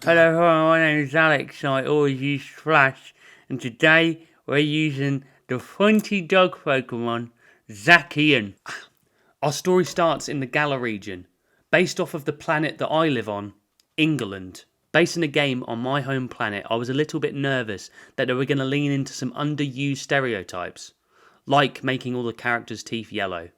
Hello, my name is Alex. I always use Splash, and today we're using the Flinty Dog Pokemon, Zacian. Our story starts in the Galar region, based off of the planet that I live on, England. Basing a game on my home planet, I was a little bit nervous that they were going to lean into some underused stereotypes, like making all the characters' teeth yellow,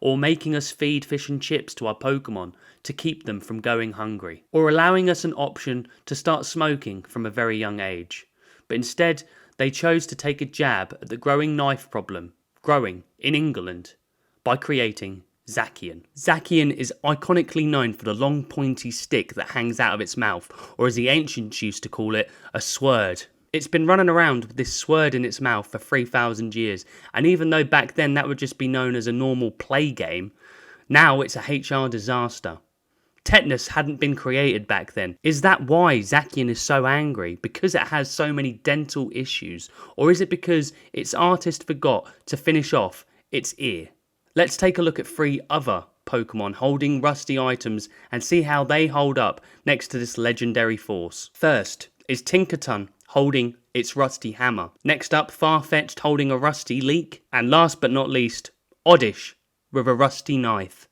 or making us feed fish and chips to our Pokemon to keep them from going hungry, or allowing us an option to start smoking from a very young age. But instead, they chose to take a jab at the growing knife problem, growing in England, by creating Zacian. Zacian is iconically known for the long pointy stick that hangs out of its mouth, or as the ancients used to call it, a sword. It's been running around with this sword in its mouth for 3,000 years, and even though back then that would just be known as a normal play game, now it's a HR disaster. Tetanus hadn't been created back then. Is that why Zacian is so angry? Because it has so many dental issues? Or is it because its artist forgot to finish off its ear? Let's take a look at 3 other Pokemon holding rusty items and see how they hold up next to this legendary force. First is Tinkaton holding its rusty hammer. Next up, Farfetch'd holding a rusty leek. And last but not least, Oddish with a rusty knife.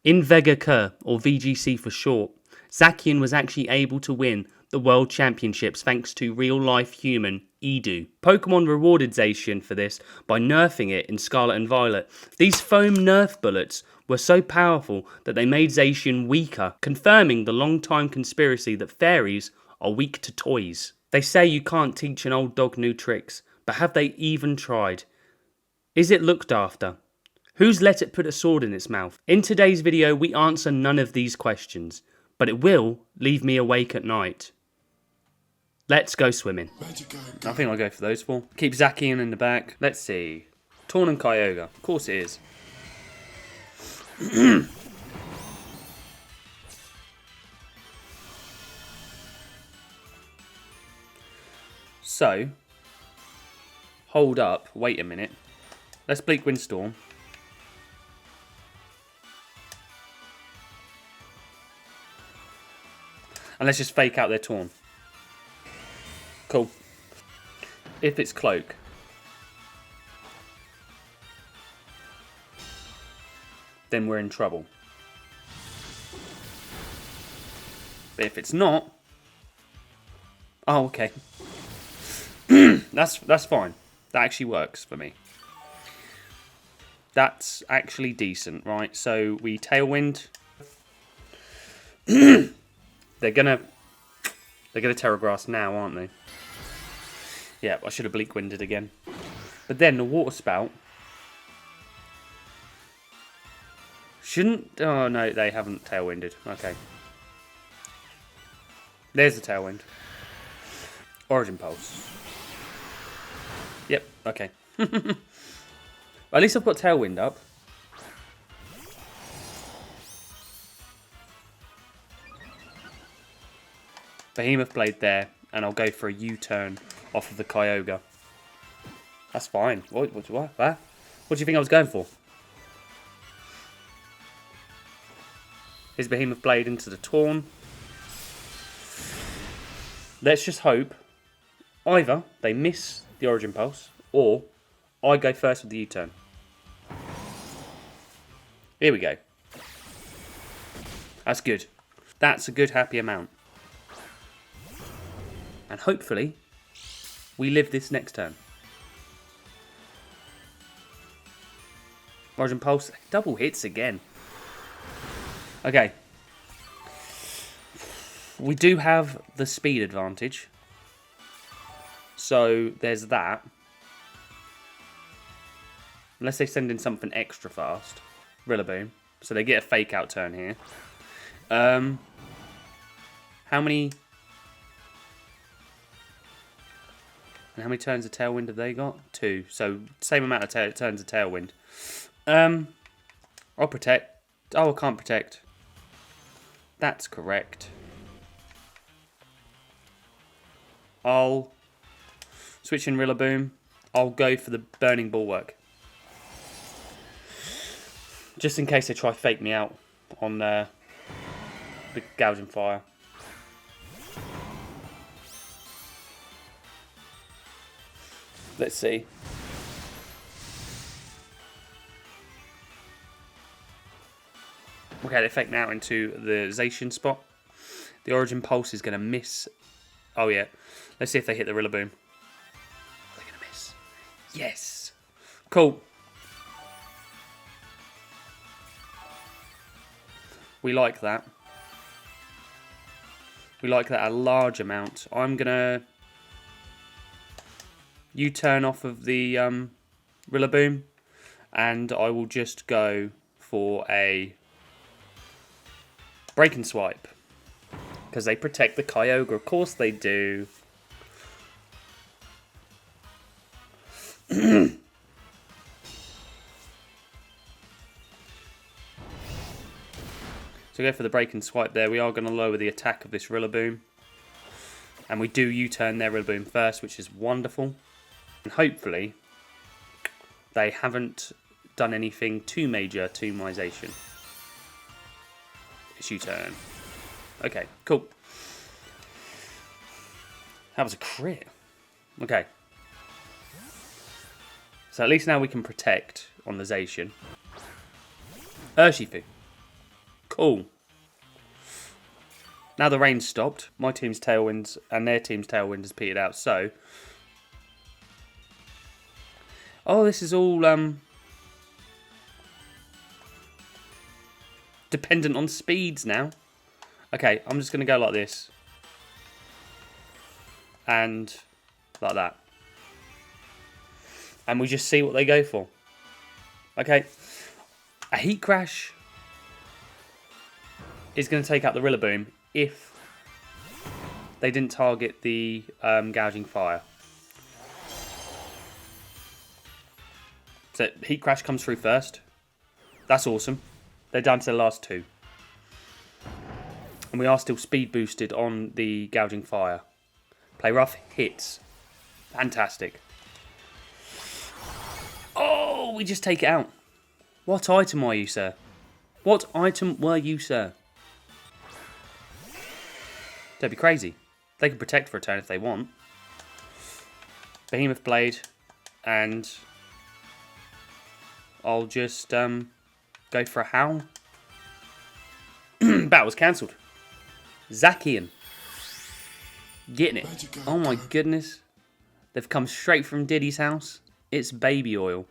In VGC, or VGC for short, Zacian was actually able to win the World Championships thanks to real-life human Edu. Pokemon rewarded Zacian for this by nerfing it in Scarlet and Violet. These foam nerf bullets were so powerful that they made Zacian weaker, confirming the long-time conspiracy that fairies are weak to toys. They say you can't teach an old dog new tricks, but have they even tried? Is it looked after? Who's let it put a sword in its mouth? In today's video, we answer none of these questions, but it will leave me awake at night. Let's go swimming. I think I'll go for those 4. Keep Zacian in the back. Let's see. Torn and Kyogre. Of course it is. So, hold up. Wait a minute. Let's Bleak Windstorm. And let's just fake out their Torn. Cool. If it's Cloak, then we're in trouble. But if it's not... Oh, okay. That's fine. That actually works for me. That's actually decent, right? So we Tailwind. They're gonna Terra Grass now, aren't they? Yeah, I should have Bleak Winded again. But then the Water Spout shouldn't. Oh no, they haven't Tailwinded. Okay. There's the Tailwind. Origin Pulse. Yep. Okay. At least I've got Tailwind up. Behemoth Blade there, and I'll go for a U-turn off of the Kyogre. That's fine. What do you think I was going for? His Behemoth Blade into the Torn. Let's just hope either they miss the Origin Pulse, or I go first with the U-turn. Here we go. That's good. That's a good happy amount. And hopefully, we live this next turn. Origin Pulse, double hits again. Okay. We do have the speed advantage. So, there's that. Unless they send in something extra fast. Rillaboom. So they get a fake out turn here. How many... And how many turns of Tailwind have they got? 2. So, same amount of turns of Tailwind. I'll protect. Oh, I can't protect. That's correct. I'll switch in Rillaboom. I'll go for the Burning Bulwark. Just in case they try fake me out on the Gouging Fire. Let's see. Okay, they fake now into the Zacian spot. The Origin Pulse is going to miss. Oh, yeah. Let's see if they hit the Rillaboom. Are they going to miss? Yes. Cool. We like that. We like that a large amount. I'm going to U-turn off of the Rillaboom. And I will just go for a Break and Swipe. Because they protect the Kyogre. Of course they do. So go for the Break and Swipe there. We are going to lower the attack of this Rillaboom. And we do U-turn their Rillaboom first, which is wonderful. And hopefully they haven't done anything too major to my Zacian. It's U-turn. Okay, cool. That was a crit. Okay. So at least now we can protect on the Zacian. Urshifu. Cool. Now the rain's stopped. My team's Tailwinds and their team's Tailwind has petered out, so... Oh, this is all dependent on speeds now. Okay, I'm just going to go like this. And like that. And we just see what they go for. Okay. A Heat Crash is going to take out the Rillaboom if they didn't target the Gouging Fire. So Heat Crash comes through first. That's awesome. They're down to the last two. And we are still speed boosted on the Gouging Fire. Play rough, hits. Fantastic. Oh, we just take it out. What item are you, sir? What item were you, sir? Don't be crazy. They can protect for a turn if they want. Behemoth Blade. And I'll just go for a Howl. Battle was cancelled. Zacian. Getting it. Oh my goodness. They've come straight from Diddy's house. It's Baby Oil.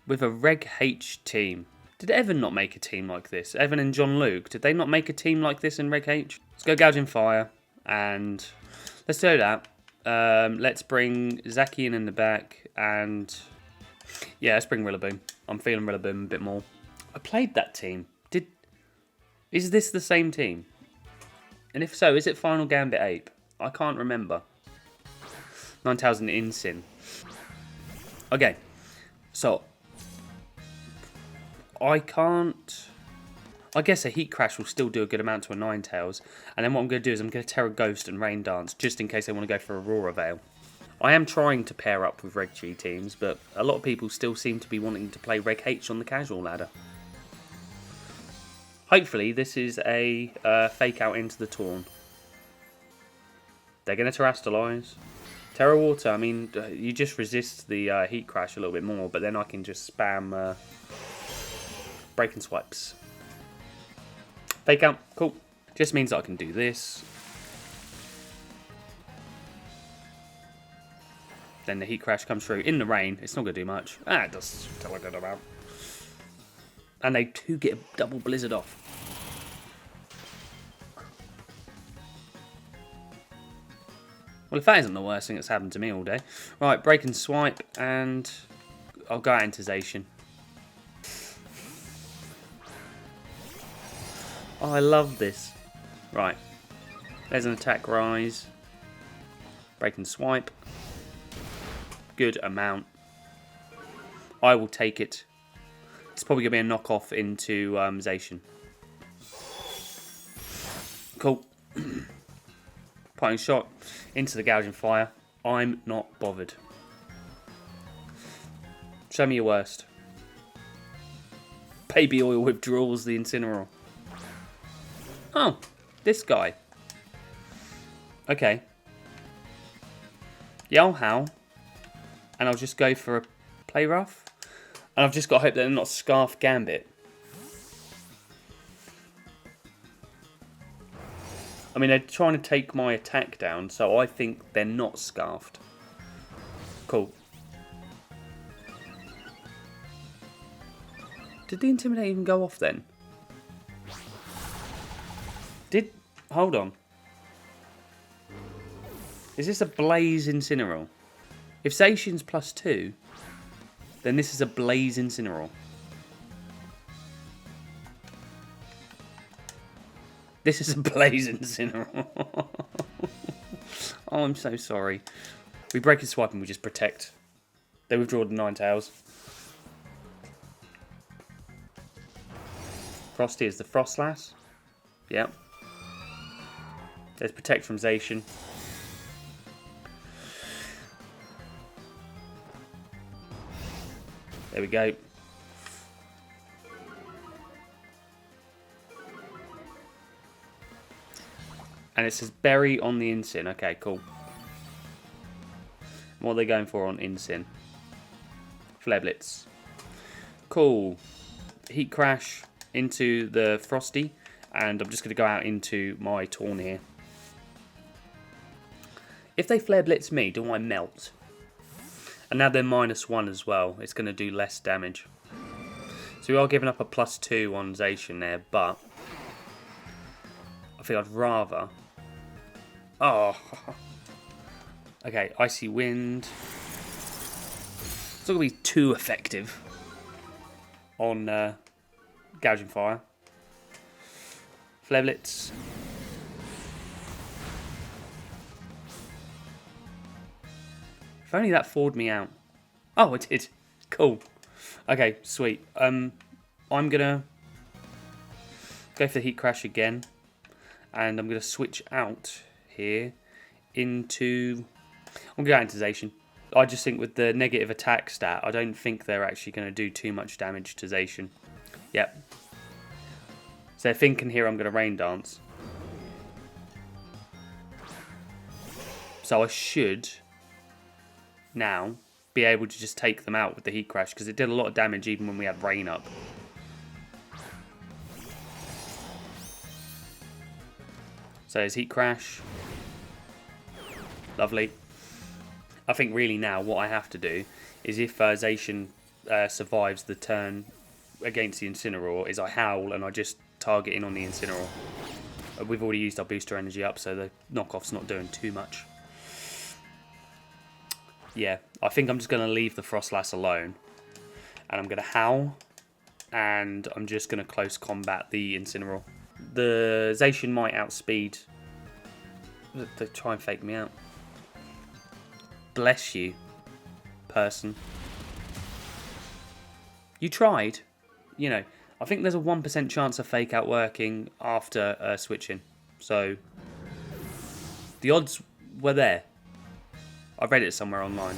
With a Reg H team. Did Evan not make a team like this? Evan and John Luke. Did they not make a team like this in Reg H? Let's go Gouging Fire. And let's do that. Let's bring Zacian in the back. And yeah, let's bring Rillaboom. I'm feeling Rillaboom a bit more. I played that team. Is this the same team? And if so, is it Final Gambit Ape? I can't remember. 9,000 Insin. Okay. So. I guess a Heat Crash will still do a good amount to a Ninetales. And then what I'm going to do is I'm going to Terra Ghost and Rain Dance. Just in case they want to go for Aurora Veil. I am trying to pair up with Reg G teams. But a lot of people still seem to be wanting to play Reg H on the casual ladder. Hopefully this is a fake out into the Torn. They're going to Terrastallize. Terra Water, I mean, you just resist the Heat Crash a little bit more, but then I can just spam Break and Swipes. Fake out, cool. Just means that I can do this. Then the Heat Crash comes through in the rain. It's not going to do much. It does tell a good amount. And they do get a double Blizzard off. Well, if that isn't the worst thing that's happened to me all day. Right, Break and Swipe, and I'll go out into Zacian. Oh, I love this. Right. There's an attack rise. Break and Swipe. Good amount. I will take it. It's probably going to be a knockoff into Zacian. Cool. Parting shot into the Gouging Fire. I'm not bothered. Show me your worst. Baby Oil withdraws the Incineroar. Oh, this guy. Okay. Yeah, I'll Howl. and I'll just go for a play rough. And I've just got to hope that they're not Scarf Gambit. I mean, they're trying to take my attack down, so I think they're not Scarfed. Cool. Did the Intimidate even go off then? Hold on. Is this a Blaze Incineroar? If Zacian's +2, then this is a Blaze Incineroar. This is a Blaze Incineroar. Oh, I'm so sorry. We break his swipe and we just protect. They withdraw the Ninetales. Frosty is the Frostlass. Yep. There's protect from Zacian. There we go. And it says berry on the Incin. Okay, cool. What are they going for on Incin? Flare Blitz. Cool. Heat Crash into the Frosty. And I'm just going to go out into my Torn here. If they Flare Blitz me, do I melt? And now they're -1 as well. It's going to do less damage. So we are giving up a +2 on Zacian there, but I think I'd rather... Oh. Okay, Icy Wind. It's not going to be too effective on Gouging Fire. Flare Blitz. If only that forward me out. Oh, it did. Cool. Okay, sweet. I'm gonna go for the Heat Crash again, and I'm gonna switch out here into. I'm gonna go into Zacian. I just think with the negative attack stat, I don't think they're actually going to do too much damage to Zacian. Yep. So they're thinking here I'm going to Rain Dance. So I should now be able to just take them out with the Heat Crash, because it did a lot of damage even when we had Rain up. So there's Heat Crash. Lovely. I think really now what I have to do is if Zacian survives the turn against the Incineroar, is I Howl and I just target in on the Incineroar. We've already used our booster energy up, so the knockoff's not doing too much. Yeah, I think I'm just going to leave the Frostlass alone. And I'm going to Howl. And I'm just going to close combat the Incineroar. The Zacian might outspeed. They try and fake me out. Bless you, person. You tried. You know, I think there's a 1% chance of fake out working after switching. So, the odds were there. I read it somewhere online.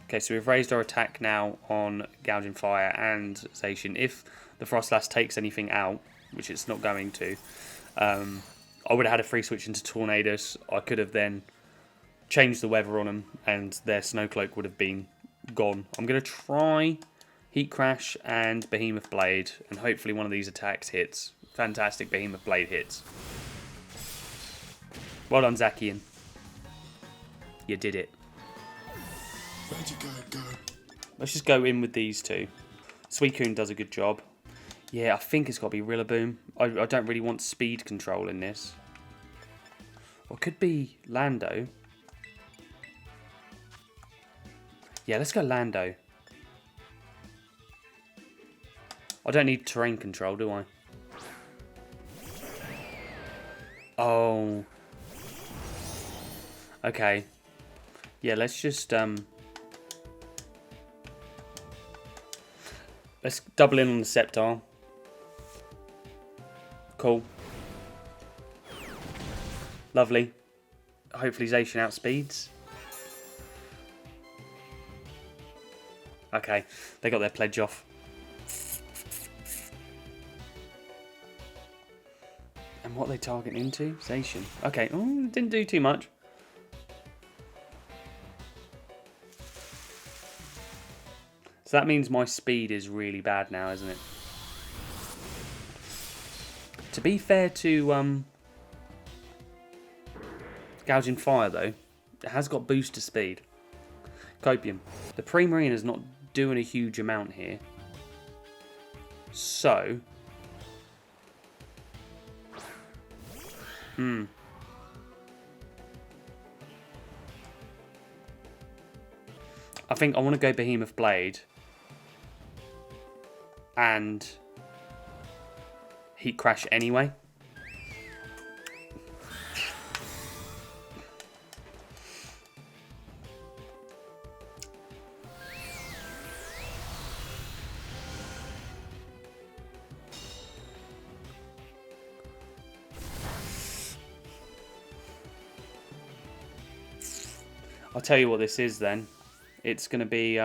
Okay, so we've raised our attack now on Gouging Fire and Zacian. If the Frostlass takes anything out, which it's not going to, I would have had a free switch into Tornadus. I could have then changed the weather on them and their Snowcloak would have been gone. I'm going to try Heat Crash and Behemoth Blade, and hopefully one of these attacks hits. Fantastic, Behemoth Blade hits. Well done, Zacian. You did it. Where'd you go? Let's just go in with these two. Suicune does a good job. Yeah, I think it's got to be Rillaboom. I don't really want speed control in this. Or it could be Lando. Yeah, let's go Lando. I don't need terrain control, do I? Oh. Okay. Yeah, let's just let's double in on the Sceptile. Cool. Lovely. Hopefully Zacian outspeeds. Okay, they got their pledge off. And what are they targeting into? Zacian. Okay, oh, didn't do too much. So that means my speed is really bad now, isn't it? To be fair to Gouging Fire, though, it has got booster speed. Copium. The Pre-Marine is not doing a huge amount here. So... I think I want to go Behemoth Blade. And... Heat Crash anyway. I'll tell you what this is then. It's going to be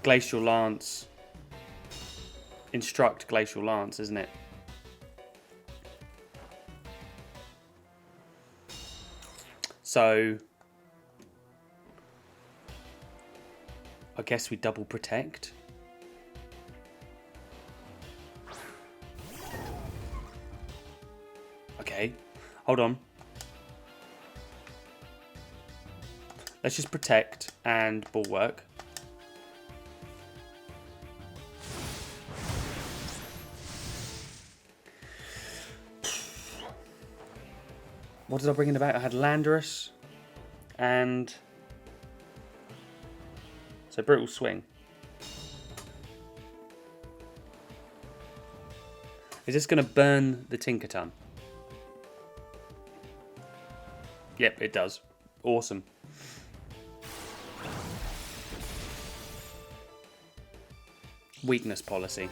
Glacial Lance. Instruct Glacial Lance, isn't it? So I guess we double protect. Okay, hold on. Let's just protect and bulwark. What did I bring in the back? I had Landorus and... So Brutal Swing. Is this going to burn the Tinkerton? Yep, it does. Awesome. Weakness policy.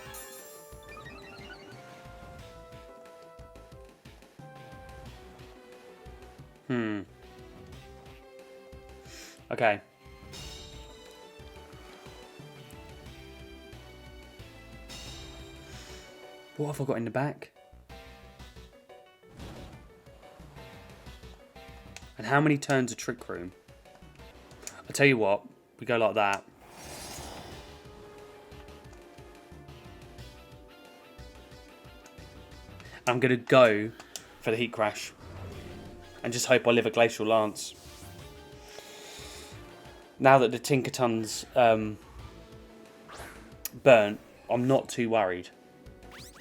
Okay. What have I got in the back? And how many turns of Trick Room? I'll tell you what, we go like that. I'm going to go for the Heat Crash. And just hope I live a Glacial Lance. Now that the Tinkerton's burnt, I'm not too worried.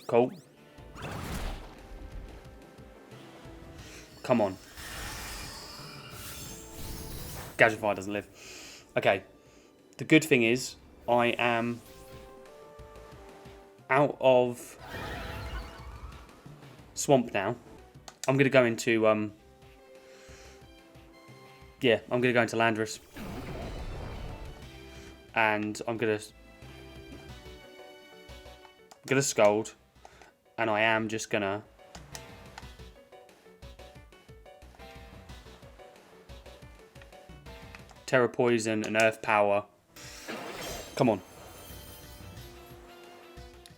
Cool. Come on. Gadgetify doesn't live. Okay. The good thing is, I am out of Swamp now. I'm going to go into... yeah, I'm going to go into Landorus. And I'm going to Scold. And I am just going to... Terra Poison and Earth Power. Come on.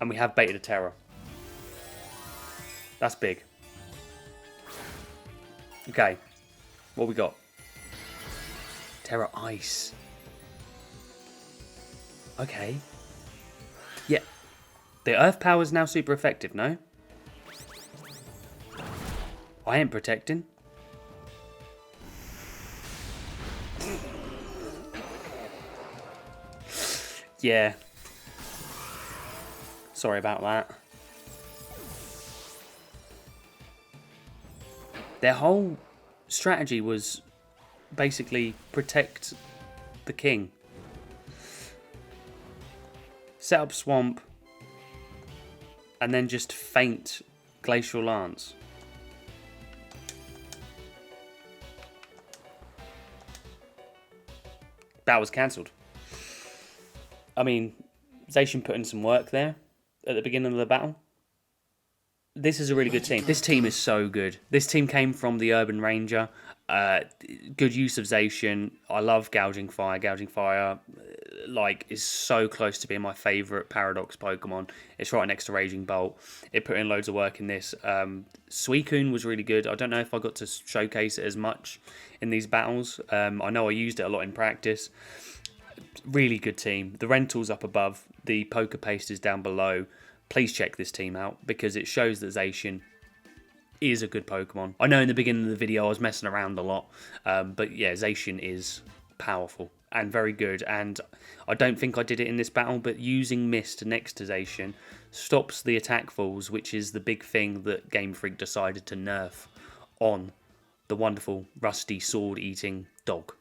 And we have baited a Terror. That's big. Okay. What we got? Terra Ice. Okay. Yeah. The Earth Power is now super effective, no? I ain't protecting. Yeah. Sorry about that. Their whole strategy was basically protect the king. Set up Swamp. And then just feint Glacial Lance. That was cancelled. I mean, Zacian put in some work there at the beginning of the battle. This is a really good team. This team is so good. This team came from the Urban Ranger. Good use of Zacian. I love Gouging Fire. Gouging Fire, is so close to being my favourite Paradox Pokemon. It's right next to Raging Bolt. It put in loads of work in this. Suicune was really good. I don't know if I got to showcase it as much in these battles. I know I used it a lot in practice. Really good team. The rental's up above. The poker paste is down below. Please check this team out because it shows that Zacian is a good Pokemon. I know in the beginning of the video I was messing around a lot, but yeah, Zacian is powerful and very good. And I don't think I did it in this battle, but using Mist next to Zacian stops the attack falls, which is the big thing that Game Freak decided to nerf on the wonderful rusty sword eating dog.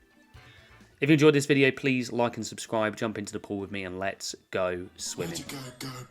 If you enjoyed this video, please like and subscribe, jump into the pool with me, and let's go swimming. Where'd you go, go?